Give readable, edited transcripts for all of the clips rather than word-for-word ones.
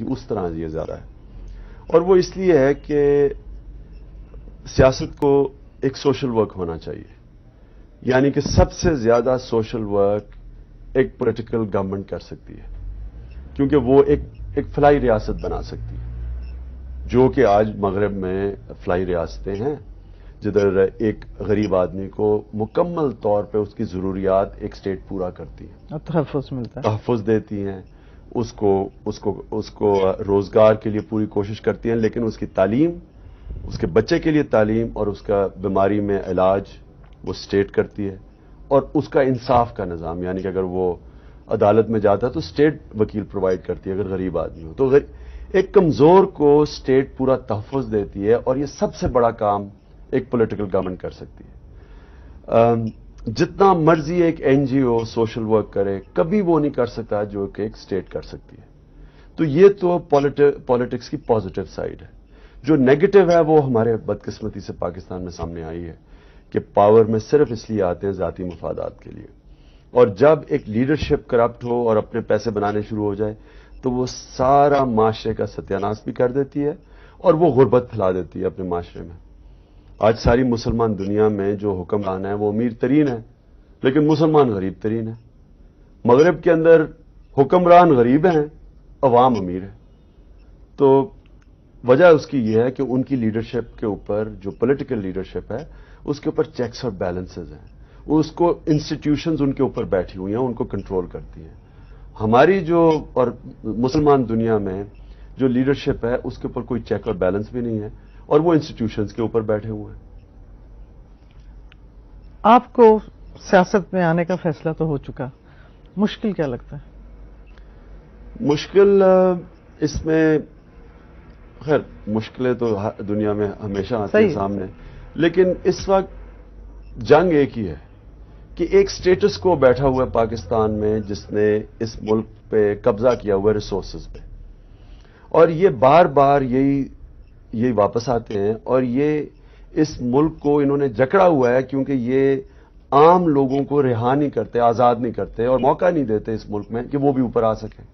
اس طرح یہ زیادہ ہے، اور وہ اس لیے ہے کہ سیاست کو ایک سوشل ورک ہونا چاہیے، یعنی کہ سب سے زیادہ سوشل ورک ایک پولیٹیکل گورنمنٹ کر سکتی ہے، کیونکہ وہ ایک فلاحی ریاست بنا سکتی ہے، جو کہ آج مغرب میں فلاحی ریاستیں ہیں، جدھر ایک غریب آدمی کو مکمل طور پہ اس کی ضروریات ایک اسٹیٹ پورا کرتی ہے، تحفظ ملتا ہے، تحفظ دیتی ہیں، اس کو روزگار کے لیے پوری کوشش کرتی ہیں، لیکن اس کی تعلیم، اس کے بچے کے لیے تعلیم اور اس کا بیماری میں علاج وہ اسٹیٹ کرتی ہے، اور اس کا انصاف کا نظام، یعنی کہ اگر وہ عدالت میں جاتا ہے تو اسٹیٹ وکیل پرووائڈ کرتی ہے اگر غریب آدمی ہو، تو ایک کمزور کو اسٹیٹ پورا تحفظ دیتی ہے، اور یہ سب سے بڑا کام ایک پولیٹیکل گورنمنٹ کر سکتی ہے۔ جتنا مرضی ایک این جی او سوشل ورک کرے، کبھی وہ نہیں کر سکتا جو کہ ایک اسٹیٹ کر سکتی ہے۔ تو یہ تو پالیٹکس کی پازیٹو سائیڈ ہے۔ جو نیگیٹو ہے وہ ہمارے بدقسمتی سے پاکستان میں سامنے آئی ہے کہ پاور میں صرف اس لیے آتے ہیں ذاتی مفادات کے لیے، اور جب ایک لیڈرشپ کرپٹ ہو اور اپنے پیسے بنانے شروع ہو جائے تو وہ سارا معاشرے کا ستیاناش بھی کر دیتی ہے، اور وہ غربت پھیلا دیتی ہے اپنے معاشرے میں۔ آج ساری مسلمان دنیا میں جو حکمران ہیں وہ امیر ترین ہیں، لیکن مسلمان غریب ترین ہیں۔ مغرب کے اندر حکمران غریب ہیں، عوام امیر ہے۔ تو وجہ اس کی یہ ہے کہ ان کی لیڈرشپ کے اوپر، جو پولیٹیکل لیڈرشپ ہے، اس کے اوپر چیکس اور بیلنسز ہیں، اس کو انسٹیٹیوشنز ان کے اوپر بیٹھی ہوئی ہیں، ان کو کنٹرول کرتی ہیں۔ ہماری جو اور مسلمان دنیا میں جو لیڈرشپ ہے اس کے اوپر کوئی چیک اور بیلنس بھی نہیں ہے، اور وہ انسٹیٹیوشنز کے اوپر بیٹھے ہوئے ہیں۔ آپ کو سیاست میں آنے کا فیصلہ تو ہو چکا، مشکل کیا لگتا ہے؟ مشکل اس میں، خیر مشکلیں تو دنیا میں ہمیشہ آتی ہیں سامنے، لیکن اس وقت جنگ ایک ہی ہے کہ ایک سٹیٹس کو بیٹھا ہوا ہے پاکستان میں جس نے اس ملک پہ قبضہ کیا ہوا ہے ریسورسز پہ، اور یہ بار بار یہی واپس آتے ہیں، اور یہ اس ملک کو انہوں نے جکڑا ہوا ہے کیونکہ یہ عام لوگوں کو رہا نہیں کرتے، آزاد نہیں کرتے، اور موقع نہیں دیتے اس ملک میں کہ وہ بھی اوپر آ سکیں۔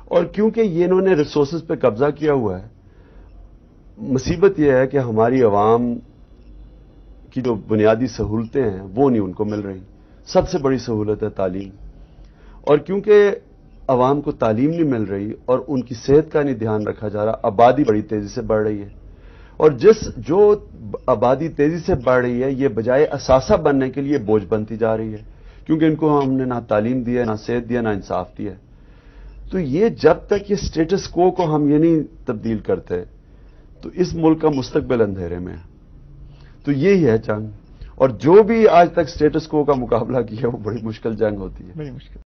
اور کیونکہ یہ انہوں نے ریسورسز پہ قبضہ کیا ہوا ہے، مصیبت یہ ہے کہ ہماری عوام کی جو بنیادی سہولتیں ہیں وہ نہیں ان کو مل رہی۔ سب سے بڑی سہولت ہے تعلیم، اور کیونکہ عوام کو تعلیم نہیں مل رہی اور ان کی صحت کا نہیں دھیان رکھا جا رہا، آبادی بڑی تیزی سے بڑھ رہی ہے، اور جو آبادی تیزی سے بڑھ رہی ہے یہ بجائے اثاثہ بننے کے لیے بوجھ بنتی جا رہی ہے، کیونکہ ان کو ہم نے نہ تعلیم دی ہے، نہ صحت دیا، نہ انصاف دیا ہے۔ تو یہ جب تک یہ سٹیٹس کو ہم یہ نہیں تبدیل کرتے تو اس ملک کا مستقبل اندھیرے میں ہے۔ تو یہی ہے جنگ، اور جو بھی آج تک سٹیٹس کو کا مقابلہ کیا وہ بڑی مشکل جنگ ہوتی ہے۔ بڑی مشکل۔